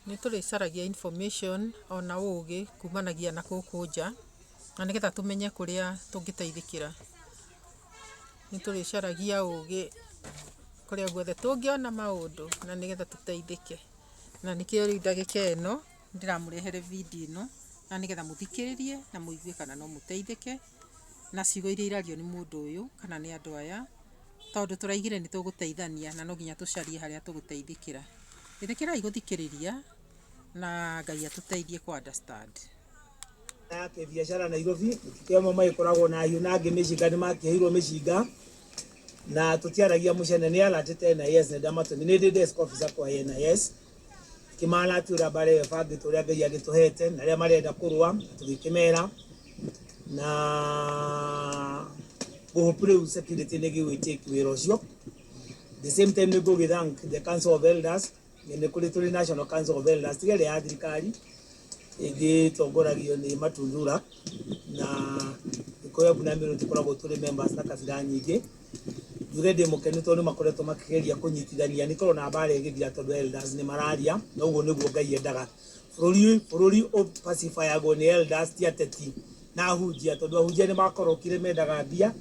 nĩ tũrĩcaragia information ona ũũgĩ kumanagia na gũkũ nja na nĩgetha tũmenye kũrĩa tũngĩteithĩkĩra. Nĩ tũrĩcaragia ũũgĩ kũrĩa guothe tũngĩona maũndũ na nĩgetha tũteithĩke. Na nĩkĩo rĩu ndagĩka ĩno ndĩramũrehere video ĩno na nĩgetha mũthikĩrĩrie na mũigue kana no mũteithĩke na ciugo iria irario nĩ mũndũ ũyũ kana nĩ andũ aya, tondũ tũraigire nĩ tũgũteithania na no nginya tũcarie harĩa tũgũteithĩkĩra. Ĩtĩkĩrai gũthikĩrĩria na Ngai atũteithie ku understand. Ya biashara Nairobi kĩama magĩkoragwo na hiũ na angĩ mĩcinga nĩ makĩheirwo mĩcinga na tũtiaragia mũcene nĩ alatĩte NIS nĩ ndamatũmi nĩ ndĩ desk officer kwa NIS kĩmana tũra bare bangĩtwo ũrĩa Ngai agĩtũhete na arĩa marenda kũrũa tũgĩkĩmera na gũhũpũrĩu security nĩ gĩgwĩtĩki wĩra ũcio. The same time nĩ gũgĩthank the Council of Elders nĩ kũrĩ tũrĩ National Council of Elders tigere ya thirikari ĩgĩtongoragio nĩ Matundura na ĩkoya Bunamiro tũkoragwo tũrĩ members na kabira nyingĩ. Njuge ndĩ mũkenu tondũ makoretwo makĩgeria kũnyitithania nĩ korwo na mbara ĩgĩthira tondũ Elders nĩ mararia na ũguo nĩguo Ngai endaga. Bũrũri ũpacifayagwo nĩ Elders ti ateti na ahunjia tondũ ahunjia nĩ makorokire mendaga mbia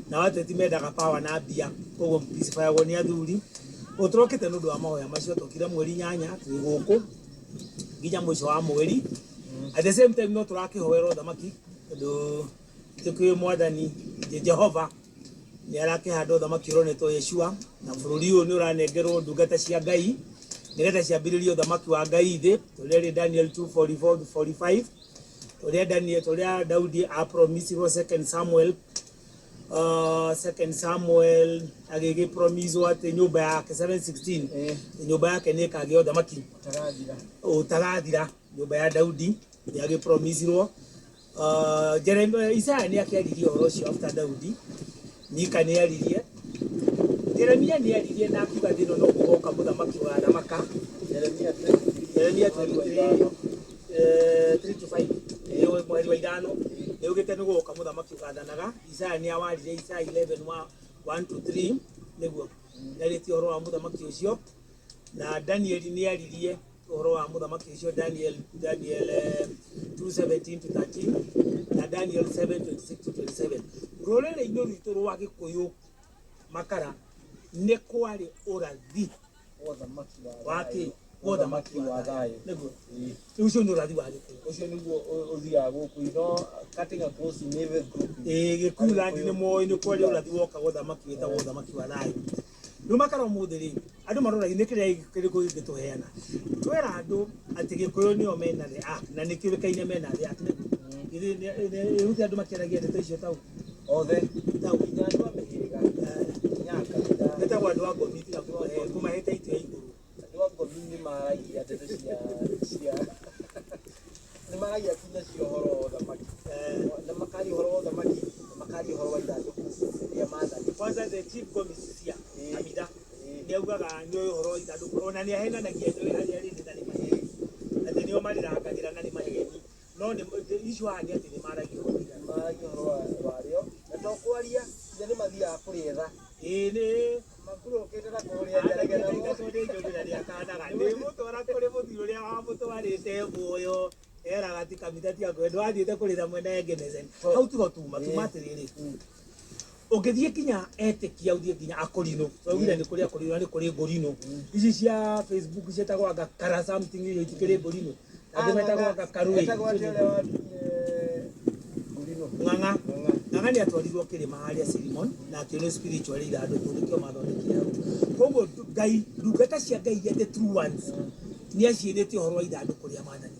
na ateti mendaga power na mbia, koguo pacifayagwo nĩ athuri. Ũtũrokĩte nĩ ũndũ wa mahoya macio tũkire mweri 8 twĩ gũkũ nginya mũico wa mweri. At the same time no tũrakĩhoerwo thamaki tondũ tũkĩrĩ mwathani Jehova nĩ arakĩhanda thamaki ũronetwo Yeshua na bũrũri ũyũ nĩ ũranengerwo ndungata cia Ngai nĩgetha ciambĩrĩrie thamaki wa Ngai thĩ tũrĩa Daniel 2:44-45 tũrĩa Daudi apromisirwo 2 Samuel agĩgĩpromiswo atĩ nyũmba yake 7:16 nyũmba yake nĩ ĩkagĩa thamaki ũtagathira. Nyũmba ya Daudi nĩ agĩpromisirwo. Isaya nĩ akĩaririe ũhoro ũcio after Daudi. Mika nĩ aririe, Jeremia nĩ aririe na akiuga thĩno no gũgoka mũthamaki wa thamaka. Jeremia 3:5 mweri wa ithano nĩ ugĩte nĩ gũgoka mũthamaki ũgathanaga. Isaya nĩ awarire Isaya 11:1-3 nĩguo nĩarĩtie ũhoro wa mũthamaki ũcio. Na Daniel nĩ aririe ũhoro wa mũthamaki ũcio Daniel 2:17-13 na Daniel 7:26-27. Rũrĩrĩ-inĩ rwitũ rwa Gĩkũyũ makara nĩ kwarĩ ũrathi wa thamaki wa thayũ nĩguo ũcio nĩ ũrathi wa Gĩkũyũ. Ũcio nĩguo ũthiaga gũkũ ino cutting across Naval Group. Gĩkũyũ land nĩ moĩ nĩ kwarĩ ũrathi woka thamaki wĩtagwo thamaki wa thayũ. Rĩu makara ũmũthĩ rĩ andũ maroraga nĩ kĩrĩa kĩrĩkũ gĩtũheana. Twera andũ atĩ Gĩkũyũ nĩo mena the act na nĩ kĩũĩkaine mena the act. Rĩu andũ makĩaragia ndeto icio tau othe tau nginya andũ a mĩhĩrĩga Nyanga nĩtagwo andũ a Ngomi tiga kũmahete itio ya igũrũ. Andũ a Ngomi nĩ maragia ndeto cia nĩ maragia kinya cia ũhoro wa thamaki na makaria ũhoro wa thamaki makaria ũhoro wa ithandũkũ rĩa maathani. Kwanza the chief commissioner Hamida nĩ augaga nĩ ũhoro wa ithandũkũ ona nĩ ahenanagia nĩ harĩa rĩndĩ na nĩ maheni atĩ nĩo marĩrangagĩra na nĩ maheni no nĩ icio haha nĩ atĩ nĩ maragia ũhoro warĩo na to kwaria nĩ mathiaga kũrĩetha. Nĩ makurũkĩte na kũrĩa ngeregere tondũ njũgĩra rĩa kanaga nĩ mũtwara kũrĩ mũthuri ũrĩa wamũtwarĩte muoyo eraga ti kamita ti akwe ndwathiĩte kũrĩra mwena Egenesen. Hau tigo tuma atĩrĩrĩ ũngĩthiĩ kinya etĩkia ũthiĩ kinya Akorino twaugire nĩ kũrĩ Akorino nĩ kũrĩ Ngorino ici cia Facebook ciĩtagwo Ngakara something icio itikĩrĩ Ngorino andũ metagwo Ngakarũĩ Ng'ang'a nĩ atwarirwo kĩrĩma harĩa Sirimon na akĩonio spiritual ithandũkũ nĩkĩo mathondekire hau. Koguo Ngai ndungata cia Ngai iria the true ones nĩ aciĩrĩte ũhoro wa ithandũkũ rĩa Mwathani.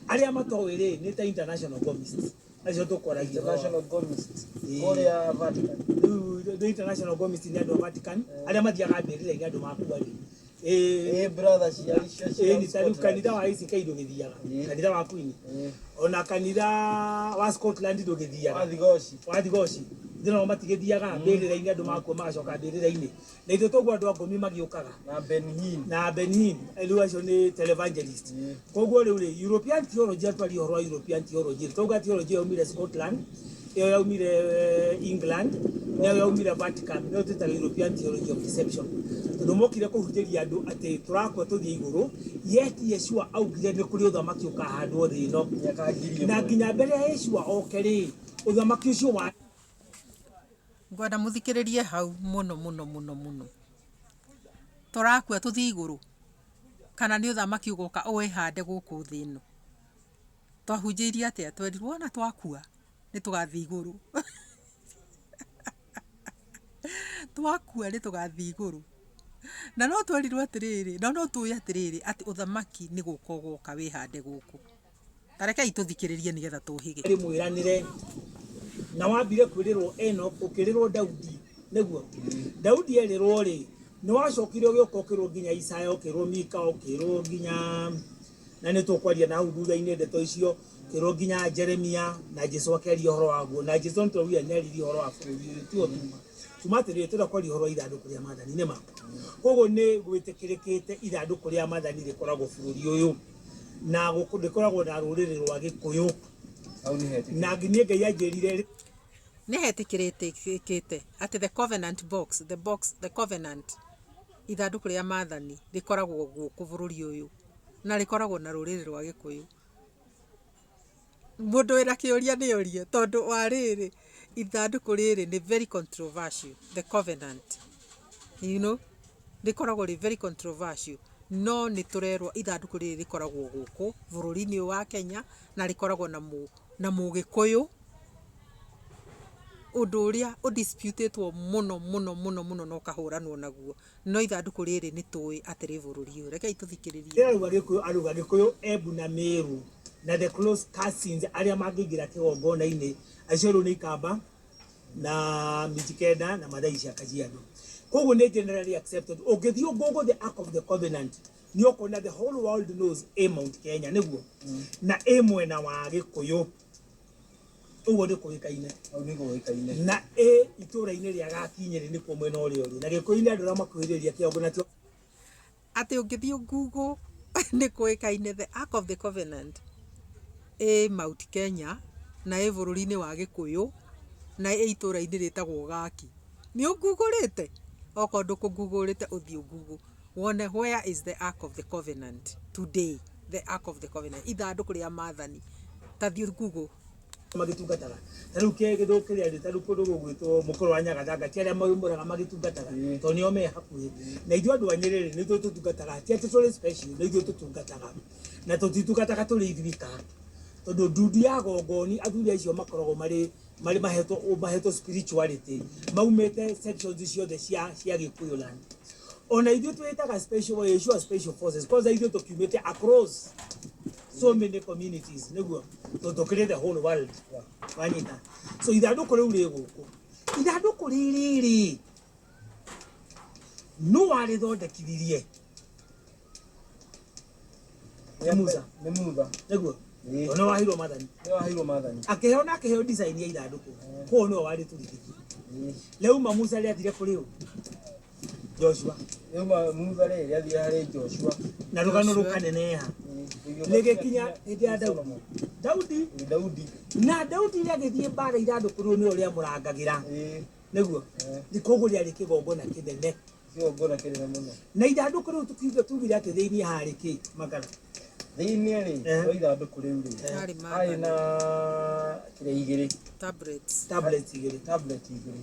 Arĩa matoĩ rĩ nĩ ta international gomists acio tũkwaragia international gomists kũrĩa Vatican. The international gomists nĩ andũ a Vatican arĩa mathiaga mbĩrĩra-inĩ andũ makua rĩ brothers ya icio ni tari kanitha wa ICK ndũgĩthiaga kanitha wa Queen ona kanitha wa Scotland ndũgĩthiaga wa Thigoci ndĩno matigĩthiaga mbĩrĩra-inĩ andũ makua magacoka mbĩrĩra-inĩ na ithuĩ toguo andũ a Ngomi magĩũkaga na Ben Hinn rĩu acio nĩ televangelist. Koguo rĩu rĩ European theology atwari ũhoro wa European theology tauga theology yaumire Scotland ĩyo yaumire England na yaumira Vatican no teta European Theology of Deception tondu mokire kuhutiria andu ati turakwa tuthie iguru yeti Yeshua augire ni kuri uthamaki ukahandwo thi no na nginya mbere ya Yeshua okeri uthamaki ucio wa ngwenda muthikiririe hau muno turakwa tuthie iguru kana ni uthamaki ugoka uihande guku thi no twahunjirie atia twerirwo na twakua ni tugathie iguru twakua ni tugathie iguru na no twerirwo atiriri no tuye atiriri ati uthamaki ni guka ugoka wihande guku tarekei tuthikiririe nigetha tuhige ri mwiranire na wambire kwirirwo Enoch ukirirwo Daudi neguo Daudi erirwo ri ni wacokire ugikokirwo nginya Isaya ukirwo Mika ukirwo nginya na ni tukwaria na hau thutha-ini ndeto icio kirwo nginya Jeremia na Jesu akeria horo waguo na Jesu ntoria nyariri horo wa bururi ti othuma tumatiri turakwaria horo ithanduku ria mathani ni ma koguo ni gwitikirikite ithanduku ria mathani rikoragwo bururi uyu na gukoragwo na ruriri rwa Gikuyu na nginya Ngai anjirire ni hetikirite ati the covenant box the covenant ithanduku ria mathani rikoragwo guku bururi uyu na rikoragwo na ruriri rwa Gikuyu mundu wira kiuria ni urie tondu wariri ithanduku riri ni very controversial the covenant you know rikoragwo ri very controversial no ni turerwo ithanduku riri rikoragwo guku bururi-ini wa Kenya na rikoragwo na Mugikuyu undu uria udisputetwo muno no kahuranwo naguo no ithanduku riri ni tui atiri bururi uyu rekei tuthikiririe aruga Gikuyu Embu na Meru na the close cousins aria mangigira kigongona-ini acio ru ni Ikamba na Mijikenda na Mathai cia Kajiado koguo ni generally accepted ungithio gogo the Ark of the Covenant ni ukona the whole world knows Mount Kenya niguo na mwena wa Gikuyu uguo ni kuikaine na itura-ini ria Gakinyiri ni kuo mwena uria uri na Gikuyu-ini andu ramakuhiriria kigongona tio ati ungithio Google ni kuikaine the Ark of the Covenant Mount Kenya na bururi-ini wa Gikuyu na itura-ini ritagwo Gaki ni ugugurite oko ndukugugurite uthio Google wone where is the Ark of the Covenant today the Ark of the Covenant ithanduku ria mathani tathio Google magitungataga taru ke githukiri ari taru kundu gugwitwo mukuru wa Nyagathanga tiaria maumuraga magitungataga to nio me hakuhi na ithu andu anyiriri ni tutungataga ti ati tuli special ni ithu tutungataga na tutitungataga tuli ithirika tondu ndudu ya gongoni athuri acio makoragwo mari mahetwo spirituality maumete sections ciothe cia Gikuyu land ona ithu twitaga special Yeshua special forces because ithu tukiumite across so many communities niguo to create the whole world wanyita so ithanduku riu ri guku ithanduku riri no wari thondekithirie Musa niguo no wahirwo mathani akiheo design ya ithanduku ko no wari turithiki leo Musa ri athire kuri Joshua Musa ri athire hari Joshua na rugano rukaneneha legekinya hindi ya Daudi na Daudi ri agithie mbara ithanduku riu ni ria murangagira niguo ni koguo ri ari kigongona kinene muno na ithanduku riu tugire ati thiini hari ki magara thiini ri ithanduku riu ri hari na kire igiri tablets igiri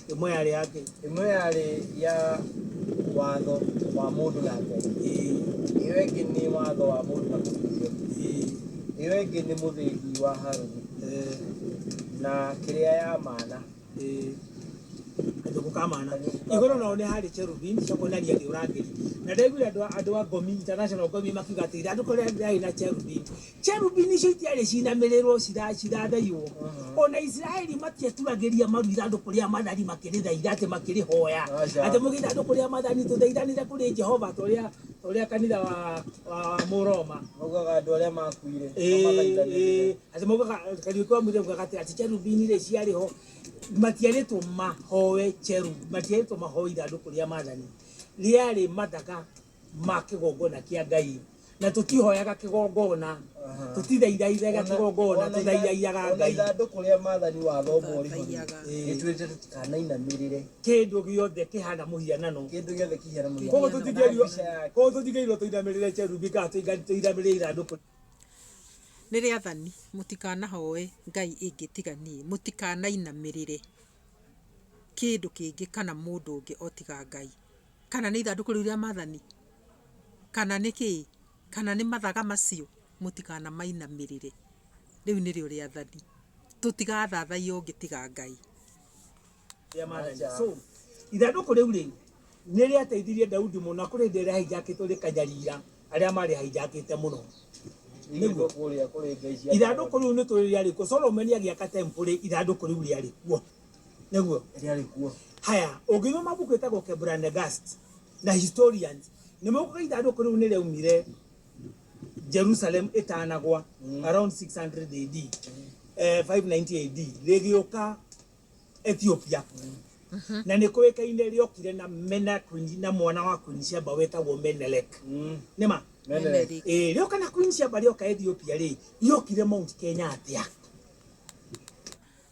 imwe yari ya watho wa mundu na Ngai iyo ingi ni watho wa mundu na Ngai iyo ingi ni muthingi wa Haruni na kiria ya mana andu kamana igoro no ni hari cherubim cokonaria ni urangiri na ndegure andu a Gomi International Gomi makiuga ati andu kore ndai na cherubim icio itiari cinamirirwo cirathaiywo ona Israeli matieturagiria maru ithandu kuria mathani makirithaitha ati makirihoya ati mugitha andu kuria mathani tuthaithanire kuri Jehova toria kanitha wa Muroma mugaga andu aria makuire ati mugaga kariukwa mugaga ati cherubim ri ciariho matiaritwo mahoe matiaritwo mahoe ithanduku ria mathani riari mathaga ma kigongona kia Ngai na tutihoyaga kigongona tutithaithaithaga kigongona tuthaithaiaga Ngai ithandũkũ rĩa maathani wa thomo nĩtwĩrĩte tũtikanainamirĩre kĩndũ gĩothe kĩhana mũhianano kĩndũ gĩothe kĩhana mũhianano koguo tũtigĩrirwo tũinamĩrĩre cherubi kana tũinamĩrĩre ithandũkũ nĩ rĩathani mũtikanahoe ngai ĩngĩ tiga niĩ mũtikanainamĩrĩre kĩndũ kĩngĩ kana mũndũ ũngĩ o tiga Ngai kana nĩ ithandũkũ rĩu rĩa maathani kana nĩ kĩĩ kana nĩ mathaga macio mũtikanamainamĩrĩre rĩu nĩrĩo rĩathani tũtigathathaiya ũngĩ tiga Ngai so ithandũkũ rĩu rĩ nĩ rĩateithirie Daudi mũno kũrĩ ndĩ rĩahijakĩtwo rĩkanyarira arĩa marĩ hijakĩte mũno ithandũkũ rĩu nĩ tũrĩrĩa rĩkuo Solomon agĩaka temple ithandũkũ rĩu rĩarĩ kuo nĩguo rĩarĩ kuo haya ũngĩthoma mabuku ĩtagwo Kebra-Nagast na historians nĩ maugaga ithandũkũ rĩu nĩ rĩaumire Jerusalem itanagwa around 600 AD 590 AD rĩgĩũka Ethiopia na nĩ kũĩkaine rĩokire na mena Queen na mwana wa Queen Sheba wetagwo Menelik nĩma rĩoka na Queen Sheba rĩoka Ethiopia rĩokire Mount Kenya atĩa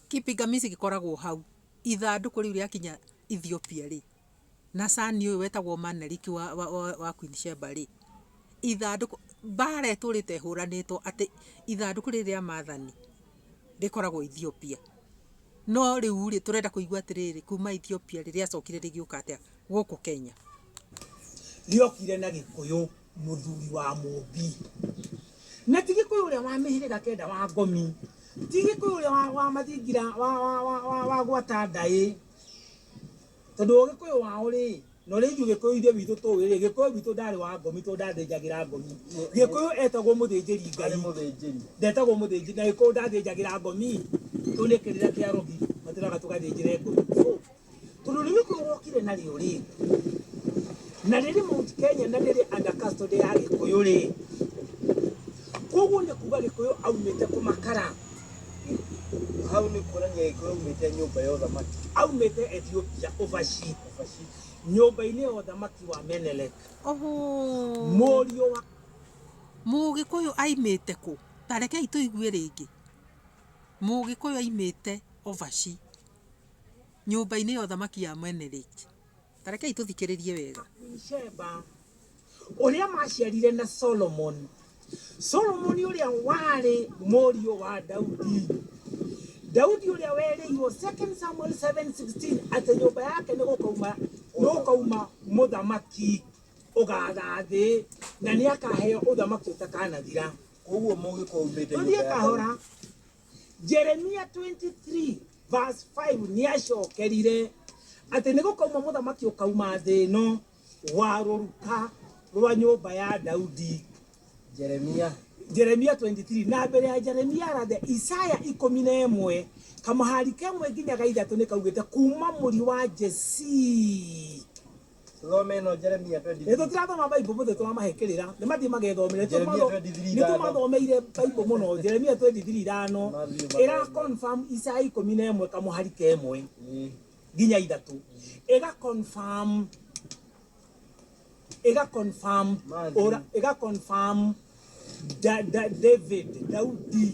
kĩpingamizi gĩkoragwo hau ithandũkũ rĩu rĩakinya Ethiopia na sani ũyũ wetagwo Menelik wa Queen Sheba ithandũkũ mbara ĩtũrĩte hũranĩtwo atĩ ithandũkũ rĩrĩ rĩa maathani rĩkoragwo Ethiopia no rĩu tũrenda kũigua atĩrĩrĩ kuma Ethiopia rĩrĩacokire rĩgĩũka atĩa gũkũ Kenya rĩokire na Gĩkũyũ mũthuri wa Mũmbi na ti Gĩkũyũ ũrĩa wa mĩhĩrĩga kenda wa Ngomi ti Gĩkũyũ ũrĩa wa mathingira wa gwata ndaĩ tondũ Gĩkũyũ wao no rĩu Gĩkũyũ ithe witũ tũĩ Gĩkũyũ witũ ndarĩ wa Ngomi tondũ ndathĩnjagĩra Ngomi Gĩkũyũ etagwo mũthĩnjĩri Ngai ndetagwo mũthĩnjĩri na Gĩkũyũ ndathĩnjagĩra Ngomi tũnĩ kĩrĩra kĩa rogi matĩraga tũgathĩnjĩre Ngomi tondũ rĩu Gĩkũyũ wokire narĩo na rĩrĩ Mount Kenya na rĩrĩ under custody ya Gĩkũyũ koguo nĩ kuga Gĩkũyũ aumĩte kũmakara hau nĩ kuonania Gĩkũyũ aumĩte nyũmba ya ũthamaki aumĩte Ethiopia overseas nyũmba-inĩ ya ũthamaki wa Menelik mũriũ wa Mũgĩkũyũ aimĩte kũ ta rekei tũigue rĩngĩ Mũgĩkũyũ aimĩte overseas nyũmba-inĩ ya ũthamaki ya Menelik ta rekei tũthikĩrĩrie wega Sheba ũrĩa maciarire na Solomon ũrĩa warĩ mũriũ wa Daudi ũrĩa werĩirwo 2 Samuel 7:16 atĩ nyũmba yake nĩ gũkauma mũthamaki ũgatha thĩ na nĩ akaheo ũthamaki ũtakanathira koguo Mũgĩkũyũ aumĩte nyũmba kahora Jeremia 23 verse 5 nĩ acokerire atĩ nĩ gũkauma mũthamaki ũkauma thĩ ĩno wa rũruka rwa nyũmba ya Daudi Jeremia 23 na mbere ya Jeremia rathe Isaya 11 kamahari kemwe nginya gaithatũ nĩ kaugĩte kuma mũri wa Jesi Thomeno Jeremia 23 tũtirathoma Bible mũthĩ tũramahekĩrĩra nĩ mathiĩ magethomere nĩ tũmathomeire Bible mũno Jeremia 23:5 ĩra confirm Isaya 11 kamahari kemwe nginya ithatũ ĩga confirm Daudi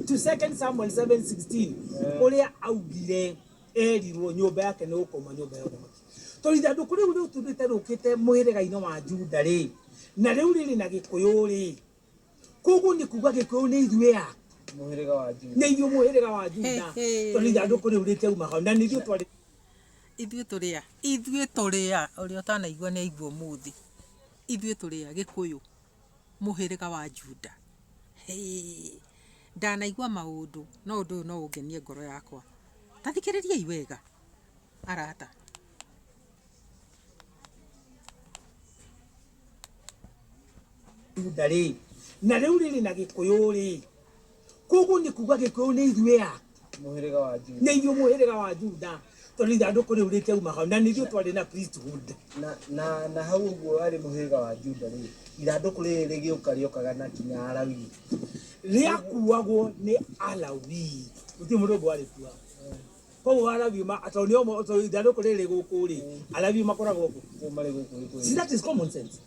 to 2 Samuel 7:16 ũrĩa augire erirwo nyũmba yake nĩ gũkoma nyũmba ya ũthamaki tondũ ithandũkũ rĩu tũthĩte rũkĩte mũhĩrĩga-inĩ wa Juda na rĩu rĩrĩ na Gĩkũyũ koguo nĩ kuga Gĩkũyũ nĩ ithuĩ mũhĩrĩga wa Juda nĩ ithuĩ mũhĩrĩga wa Juda tondũ ithandũkũ rĩu rĩtiauma hau na nĩ ithuĩ twarĩ ithuĩ tũrĩa ũrĩa ũtanaigua nĩ aigua mũthĩ ithuĩ tũrĩa Gĩkũyũ mũhĩrĩga wa Juda ndanaigua maũndũ no ũndũ ũyũ no ũngenie ngoro yakwa ta thikĩrĩriai wega arata Juda na rĩu rĩrĩ na Gĩkũyũ koguo nĩ kuga Gĩkũyũ nĩ ithuĩ mũhĩrĩga wa Juda nĩ ithuĩ mũhĩrĩga wa Juda tondũ ithandũkũ rĩu rĩtiauma hau na nĩ ithuĩ twarĩ na priesthood na hau ũguo warĩ mũhĩrĩga wa Juda ithandũkũ rĩrĩ rĩgĩũka rĩokaga na kinya Alawii rĩakuagwo nĩ Alawii gũtirĩ mũndũ ũngĩ warĩkua koguo Alawii tondũ nĩo ithandũkũ rĩrĩ gũkũ Alawii makoragwo gũkũ marĩ gũkũ see that is common sense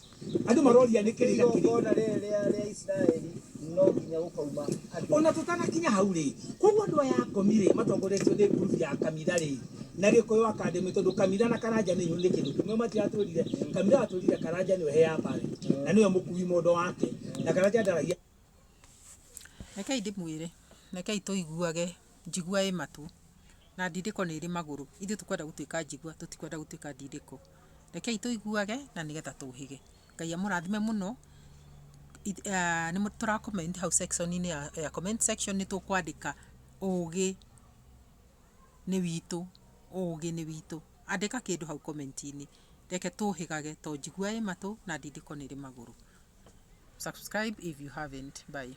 andu maroria ni kiri na kiri Igongona rĩa Israeli no nginya gũkauma andũ. ona tutanakinya hau ri koguo andu aya akomire matongoretio ni group ya Kamitha ri na Gikuyu Academy tondu Kamitha na Karanja ni nyune kindu kimwe matiratwirire. Kamitha atwirire Karanja ni he pale na niyo mukui mondo wake na Karanja ndaragia. Rekei ndimwire, rekei tuiguage njigua ĩ matu na ndindĩko nĩ ĩrĩ magũrũ. Ithuĩ tũkwenda gũtuĩka njigua, tũtikwenda gũtuĩka ndindĩko. Rekei tuiguage na nĩgetha tũhĩge. Ngai amũrathime mũno. Nĩ tũra comment hau section-inĩ ya comment section nĩ tũkwandĩka ũgĩ nĩ witũ, ũgĩ nĩ witũ. Andĩka kĩndũ hau comment-inĩ. Reke tũhĩgage to njigua ĩ matu na ndindĩko nĩ ĩrĩ magũrũ. Subscribe if you haven't. Bye.